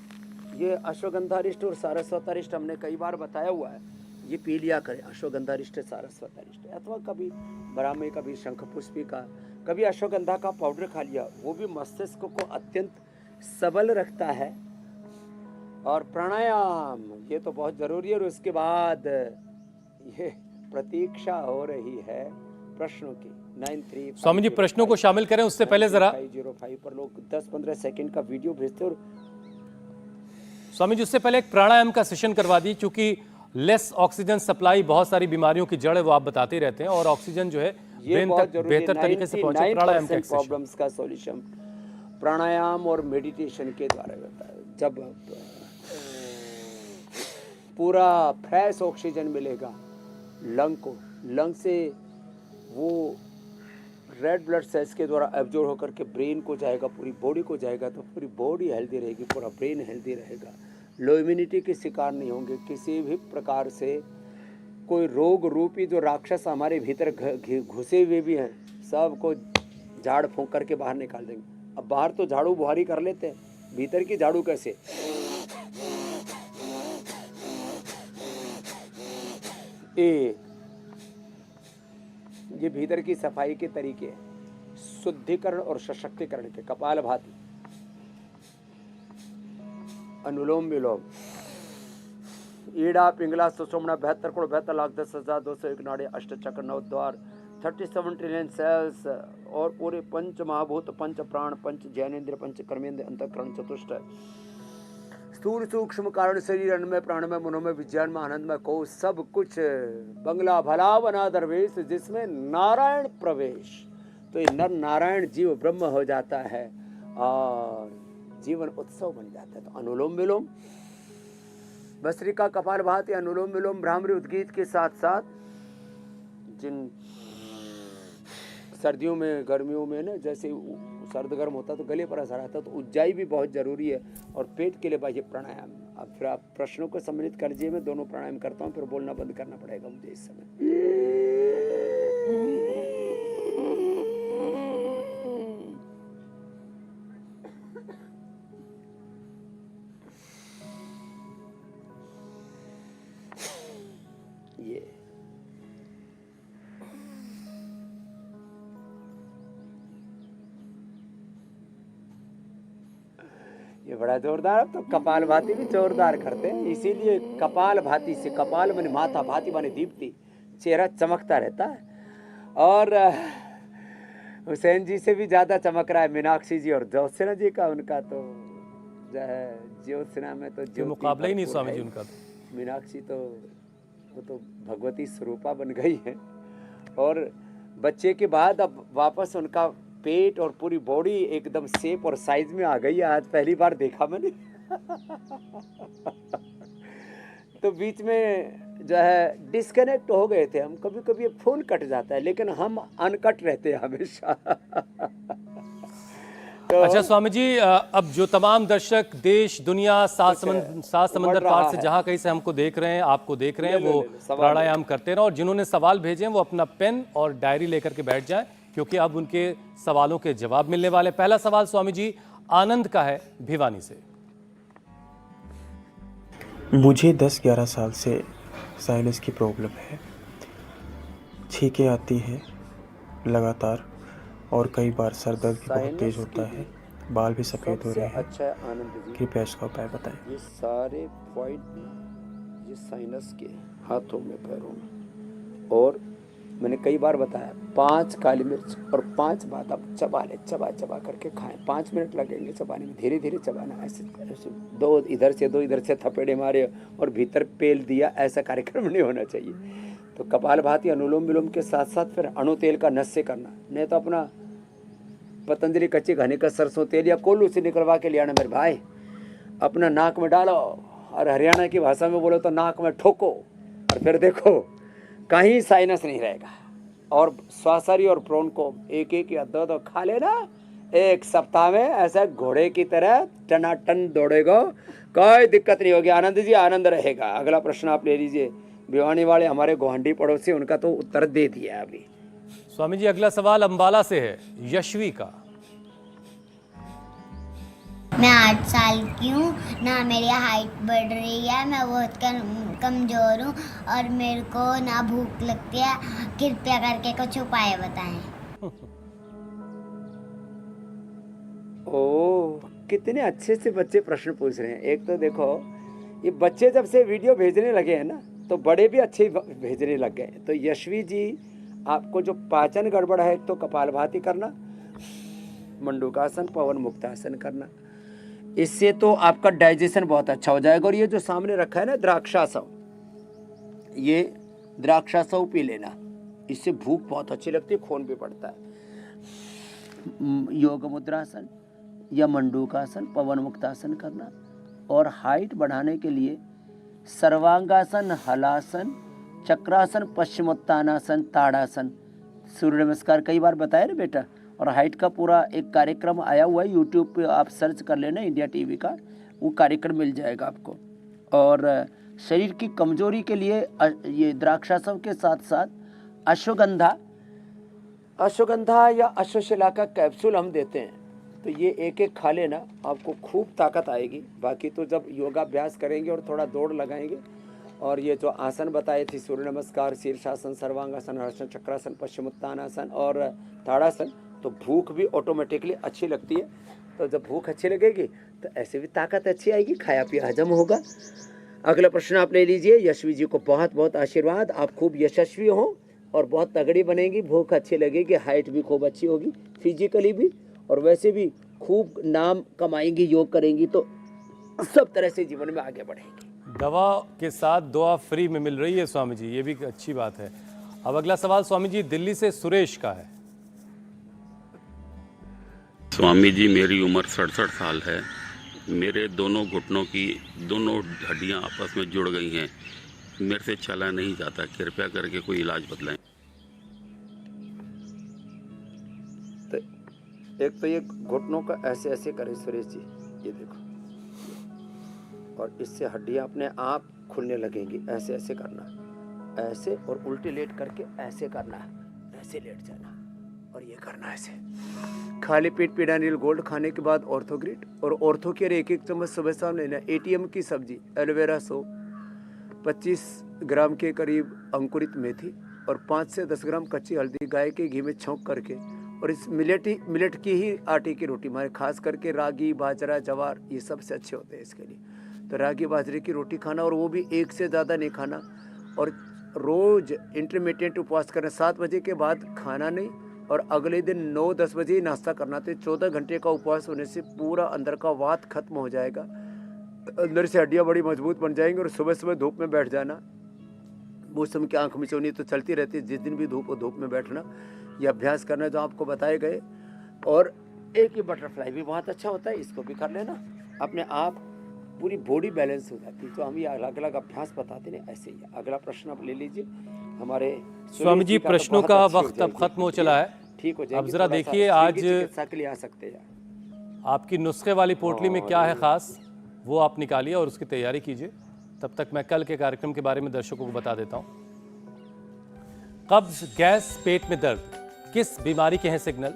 ये अश्वगंधारिष्ट और सारस्वतारिष्ट हमने कई बार बताया हुआ है, ये पी लिया करें। अश्वगंधारिष्ट सारस्वतारिष्ट, अथवा कभी ब्राह्मी, कभी शंखपुष्पी का, कभी अश्वगंधा का पाउडर खा लिया, वो भी मस्तिष्क को अत्यंत सबल रखता है। और प्राणायाम ये तो बहुत जरूरी है। और उसके बाद ये प्रतीक्षा हो रही है प्रश्नों की। 93 स्वामी जी प्रश्नों को शामिल करें, उससे पहले जरा 505 पर लोग 10-15 सेकंड का वीडियो भेजते और स्वामी जी उससे पहले एक प्राणायाम का सेशन करवा दी, क्योंकि लेस ऑक्सीजन सप्लाई बहुत सारी बीमारियों की जड़ है, वो आप बताते रहते हैं, और ऑक्सीजन जो है ये ब्रेन बहुत तक जरूरी है। बेहतर तरीके से पहुंचे। प्राणायाम का 99% एक सेशन। प्रॉब्लम्स का सॉल्यूशन प्राणायाम और मेडिटेशन के द्वारा होता है। जब पूरा फ्रेश ऑक्सीजन मिलेगा लंग को, लंग से वो रेड ब्लड सेल्स के द्वारा एब्जॉर्ब होकर के ब्रेन को जाएगा, पूरी बॉडी को जाएगा, तो पूरी बॉडी हेल्दी रहेगी, पूरा ब्रेन हेल्दी रहेगा। लो इम्यूनिटी के शिकार नहीं होंगे किसी भी प्रकार से। कोई रोग रूपी जो राक्षस हमारे भीतर घुसे हुए भी हैं, सबको झाड़ फूंक करके बाहर निकाल देंगे। अब बाहर तो झाड़ू बुहारी कर लेते हैं, भीतर की झाड़ू कैसे? ये भीतर की सफाई के तरीके हैं, शुद्धिकरण और सशक्तिकरण के। कपालभाति, अनुलोम विलोम, ईड़ा पिंगला सुषुम्ना 72 करोड़ 72 लाख 10,201 नाड़ी, अष्टचक्र, 9 द्वार, 37 ट्रिलियन सेल्स, और पूरे पंच महाभूत, पंच प्राण, पंच ज्ञानेन्द्र, पंच कर्मेंद्र, अंतःकरण, चतुष्ट, स्थूल सूक्ष्म कारण, शरीर, अन्नमय, प्राणमय, मनोमय, विज्ञान में, आनंदमय, को सब कुछ बंगला भला बना दरवेश, जिसमें नारायण प्रवेश। तो ये नर नारायण जीव ब्रह्म हो जाता है और जीवन उत्सव बन जाता है। तो अनुलोम विलोम, भस्त्रिका, कपालभाति, अनुलोम विलोम, भ्रामरी, उद्गीत के साथ साथ जिन सर्दियों में, गर्मियों में ना, जैसे सर्द गर्म होता है तो गले पर असर आता है, तो उज्जाई भी बहुत जरूरी है। और पेट के लिए भाई प्राणायाम। अब फिर आप प्रश्नों को सम्मिलित कर दीजिए, मैं दोनों प्राणायाम करता हूँ, फिर बोलना बंद करना पड़ेगा मुझे इस समय। ये बड़ा जोरदार। अब तो कपाल भाती भी जोरदार करते हैं, इसीलिए कपाल भाती से, कपाल माने माथा, भाती माने दीप्ति, चेहरा चमकता रहता है। और हुसैन जी से भी ज्यादा चमक रहा है मीनाक्षी जी और ज्योत्सना जी का। उनका तो जो है ज्योत्सना में तो ज्योति मुकाबला ही नहीं स्वामी जी उनका। मीनाक्षी तो वो तो भगवती स्वरूपा बन गई है। और बच्चे के बाद अब वापस उनका पेट और पूरी बॉडी एकदम शेप और साइज में आ गई है। आज पहली बार देखा मैंने। तो बीच में जो है डिस्कनेक्ट हो गए थे हम, कभी कभी फोन कट जाता है, लेकिन हम अनकट रहते हैं हमेशा। तो अच्छा स्वामी जी, अब जो तमाम दर्शक देश दुनिया सात समंदर पार से जहां कहीं से हमको देख रहे हैं, आपको देख रहे हैं, वो प्राणायाम करते रहे। और जिन्होंने सवाल भेजे हैं वो अपना पेन और डायरी लेकर के बैठ जाएं, क्योंकि अब उनके सवालों के जवाब मिलने वाले। पहला सवाल स्वामी जी आनंद का है, भिवानी से। मुझे 10-11 साल से साइनस की प्रॉब्लम है। छींकें आती हैं लगातार और कई बार सर दर्द भी बहुत तेज होता है, बाल भी सफ़ेद हो रहे हैं। अच्छा है आनंद जी, कृपया इसका उपाय बताएं। ये सारे पॉइंट ये साइनस के हाथों में, पैरों में। और मैंने कई बार बताया 5 काली मिर्च और 5 बादाम चबा ले, चबा करके खाएं। 5 मिनट लगेंगे चबाने में, धीरे धीरे चबाना। ऐसे 2 इधर से 2 इधर से थपेड़े मारे और भीतर पेल दिया, ऐसा कार्यक्रम नहीं होना चाहिए। तो कपालभाति, अनुलोम विलोम के साथ साथ फिर अणु तेल का नस से करना, नहीं तो अपना पतंजलि कच्चे घने का सरसों तेल या कोल्लू से निकलवा के ले आना मेरे भाई, अपना नाक में डालो और हरियाणा की भाषा में बोलो तो नाक में ठोको, और फिर देखो कहीं साइनस नहीं रहेगा। और श्वासरी और प्रोन को 1-1 या 2-2 खा लेना 1 सप्ताह में, ऐसा घोड़े की तरह टनाटन दौड़ेगा, कोई दिक्कत नहीं होगी। आनंद जी आनंद रहेगा। अगला प्रश्न आप ले लीजिए। भिवानी वाले हमारे गोहंडी पड़ोसी, उनका तो उत्तर दे दिया अभी। स्वामी जी अगला सवाल अंबाला से है, यशवी का। मैं 8 साल की हूँ, ना मेरी हाइट बढ़ रही है, मैं बहुत कमज़ोर हूँ और मेरे को ना भूख लगती है, कृपया करके कुछ उपाय बताएं। ओह, कितने अच्छे से बच्चे प्रश्न पूछ रहे हैं। एक तो देखो, ये बच्चे जब से वीडियो भेजने लगे हैं ना, तो बड़े भी अच्छे भेजने लग गए। तो यशवी जी, आपको जो पाचन गड़बड़ है, तो कपालभाति करना, मंडूकासन, पवन मुक्तासन करना, इससे तो आपका डाइजेशन बहुत अच्छा हो जाएगा। और ये जो सामने रखा है ना द्राक्षासव, ये द्राक्षासव पी लेना, इससे भूख बहुत अच्छी लगती है, खून भी बढ़ता है। योग मुद्रासन या मंडूकासन, पवन मुक्तासन करना। और हाइट बढ़ाने के लिए सर्वांगासन, हलासन, चक्रासन, पश्चिमोत्तानासन, ताड़ासन, सूर्य नमस्कार कई बार बताया ना बेटा। और हाइट का पूरा एक कार्यक्रम आया हुआ है यूट्यूब पे, आप सर्च कर लेना इंडिया टीवी का, वो कार्यक्रम मिल जाएगा आपको। और शरीर की कमजोरी के लिए ये द्राक्षासव के साथ साथ अश्वगंधा या अश्वशिला का कैप्सूल हम देते हैं। तो ये एक एक खा लेना, आपको खूब ताकत आएगी। बाकी तो जब योगाभ्यास करेंगे और थोड़ा दौड़ लगाएंगे, और ये जो आसन बताए थे, सूर्य नमस्कार, शीर्षासन, सर्वांगासन, हर्षण, चक्रासन, पश्चिमोत्तानासन और ताड़ासन, तो भूख भी ऑटोमेटिकली अच्छी लगती है। तो जब भूख अच्छी लगेगी तो ऐसे भी ताकत अच्छी आएगी, खाया पिया हजम होगा। अगला प्रश्न आप ले लीजिए। यशवी जी को बहुत बहुत आशीर्वाद, आप खूब यशस्वी हो और बहुत तगड़ी बनेगी, भूख अच्छी लगेगी, हाइट भी खूब अच्छी होगी, फिजिकली भी और वैसे भी खूब नाम कमाएंगी, योग करेंगी, तो सब तरह से जीवन में आगे बढ़ेंगी। दवा के साथ दुआ फ्री में मिल रही है स्वामी जी, ये भी अच्छी बात है। अब अगला सवाल स्वामी जी दिल्ली से सुरेश का है। स्वामी जी, मेरी उम्र 67 साल है। मेरे दोनों घुटनों की दोनों हड्डियां आपस में जुड़ गई हैं, मेरे से चला नहीं जाता, कृपया करके कोई इलाज बतलाएं। तो एक तो ये घुटनों का ऐसे ऐसे करें सुरेश जी, ये देखो, और इससे हड्डियां अपने आप खुलने लगेंगी। ऐसे ऐसे करना, ऐसे, और उल्टे लेट करके ऐसे करना है, ऐसे लेट जाना और ये करना ऐसे। खाली पेट पीडानिल गोल्ड खाने के बाद ऑर्थोग्रिट और ऑर्थो केयर 1-1 चम्मच सुबह शाम लेना। एटीएम की सब्जी, एलोवेरा 100, 25 ग्राम के करीब अंकुरित मेथी और 5 से 10 ग्राम कच्ची हल्दी गाय के घी में छौंक करके, और इस मिलेट की ही आटे की रोटी, हमारे खास करके रागी, बाजरा, जवार, ये सबसे अच्छे होते हैं इसके लिए। तो रागी बाजरे की रोटी खाना, और वो भी एक से ज़्यादा नहीं खाना। और रोज़ इंटरमीडिएट उपवास करना, 7 बजे के बाद खाना नहीं, और अगले दिन 9-10 बजे ही नाश्ता करना। तो 14 घंटे का उपवास होने से पूरा अंदर का वात खत्म हो जाएगा, अंदर से हड्डियाँ बड़ी मजबूत बन जाएंगी। और सुबह सुबह धूप में बैठ जाना, मौसम की आँख मिचौनी तो चलती रहती है, जिस दिन भी धूप में बैठना, ये अभ्यास करना जो आपको बताए गए। और एक ही बटरफ्लाई भी बहुत अच्छा होता है, इसको भी कर लेना, अपने आप पूरी बॉडी बैलेंस हो जाती है। तो हम ये अलग अलग अभ्यास बताते हैं, ऐसे ही। अगला प्रश्न आप ले लीजिए हमारे स्वामी जी। प्रश्नों का वक्त अब खत्म हो चला है, ठीक हो जाएगी। अब जरा देखिए आज चिकित्सा के लिए आ सकते हैं आपकी नुस्खे वाली पोटली में क्या है खास, वो आप निकालिए और उसकी तैयारी कीजिए। तब तक मैं कल के कार्यक्रम के बारे में दर्शकों को बता देता हूं। कब्ज, गैस, पेट में दर्द, किस बीमारी के हैं सिग्नल?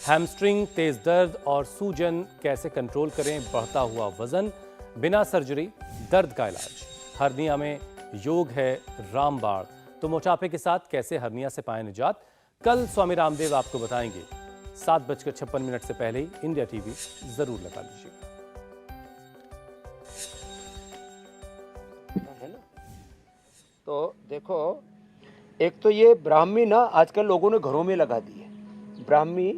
हैमस्ट्रिंग, तेज दर्द और सूजन कैसे कंट्रोल करें? बढ़ता हुआ वजन, बिना सर्जरी, दर्द का इलाज। हर्निया में योग है रामबाण, तो मोटापे के साथ कैसे हर्निया से पाएं निजात? कल स्वामी रामदेव आपको बताएंगे। 7:56 से पहले ही इंडिया टीवी जरूर लगा लीजिएगा। है ना? तो देखो, एक तो ये ब्राह्मी ना आजकल लोगों ने घरों में लगा दी है। ब्राह्मी,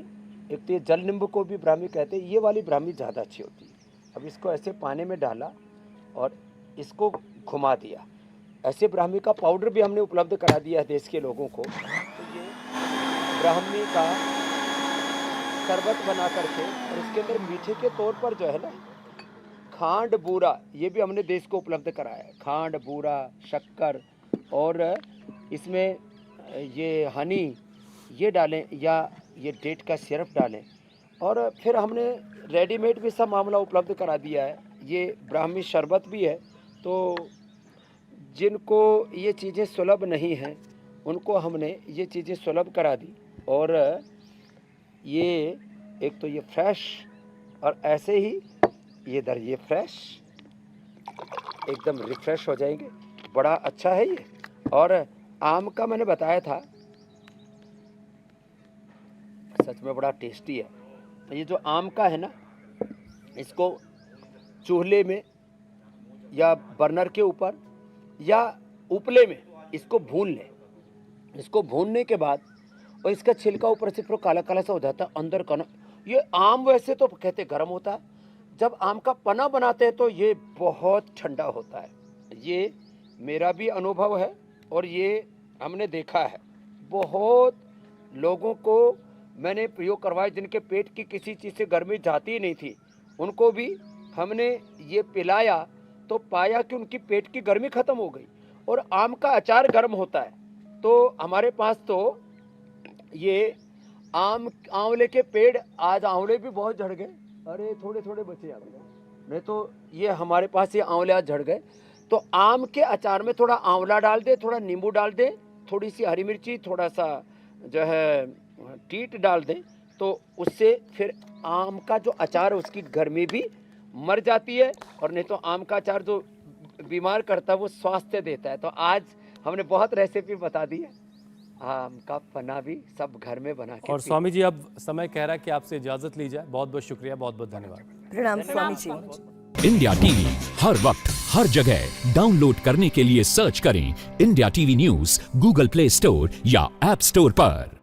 एक तो ये जल नींबू को भी ब्राह्मी कहते हैं, ये वाली ब्राह्मी ज़्यादा अच्छी होती है। अब इसको ऐसे पानी में डाला और इसको घुमा दिया। ऐसे ब्राह्मी का पाउडर भी हमने उपलब्ध करा दिया है देश के लोगों को। तो ये ब्राह्मी का शरबत बना करके, और इसके अंदर मीठे के तौर पर जो है ना खांड बूरा, ये भी हमने देश को उपलब्ध कराया है। खांड बूरा, शक्कर, और इसमें ये हनी ये डालें, या ये डेट का सिरप डालें। और फिर हमने रेडीमेड भी सब मामला उपलब्ध करा दिया है। ये ब्राह्मी शरबत भी है, तो जिनको ये चीज़ें सुलभ नहीं हैं उनको हमने ये चीज़ें सुलभ करा दी। और ये एक तो ये फ्रेश और ऐसे ही ये इधर ये फ्रेश एकदम रिफ्रेश हो जाएंगे। बड़ा अच्छा है ये। और आम का मैंने बताया था, सच में बड़ा टेस्टी है। ये जो आम का है ना, इसको चूल्हे में या बर्नर के ऊपर या उपले में इसको भून लें। इसको भूनने के बाद और इसका छिलका ऊपर से फिर काला काला सा हो जाता है, अंदर का ना ये आम वैसे तो कहते गर्म होता है, जब आम का पना बनाते हैं तो ये बहुत ठंडा होता है। ये मेरा भी अनुभव है और ये हमने देखा है। बहुत लोगों को मैंने प्रयोग करवाया जिनके पेट की किसी चीज़ से गर्मी जाती ही नहीं थी, उनको भी हमने ये पिलाया तो पाया कि उनकी पेट की गर्मी ख़त्म हो गई। और आम का अचार गर्म होता है, तो हमारे पास तो ये आंवले के पेड़, आज आंवले भी बहुत झड़ गए। अरे थोड़े थोड़े बचे आ गए, नहीं तो ये हमारे पास ये आंवले आज झड़ गए। तो आम के अचार में थोड़ा आंवला डाल दे, थोड़ा नींबू डाल दे, थोड़ी सी हरी मिर्ची, थोड़ा सा जो है टीट डाल दे, तो उससे फिर आम का जो अचार है उसकी गर्मी भी मर जाती है। और नहीं तो आम का अचार जो बीमार करता है वो स्वास्थ्य देता है। तो आज हमने बहुत रेसिपी बता दी है, आम का पना भी सब घर में बना के। और स्वामी जी अब समय कह रहा है कि आपसे इजाजत ली जाए। बहुत बहुत शुक्रिया, बहुत बहुत धन्यवाद। प्रणाम स्वामी जी। इंडिया टीवी हर वक्त हर जगह डाउनलोड करने के लिए सर्च करें India TV news Google play store या ऐप स्टोर पर।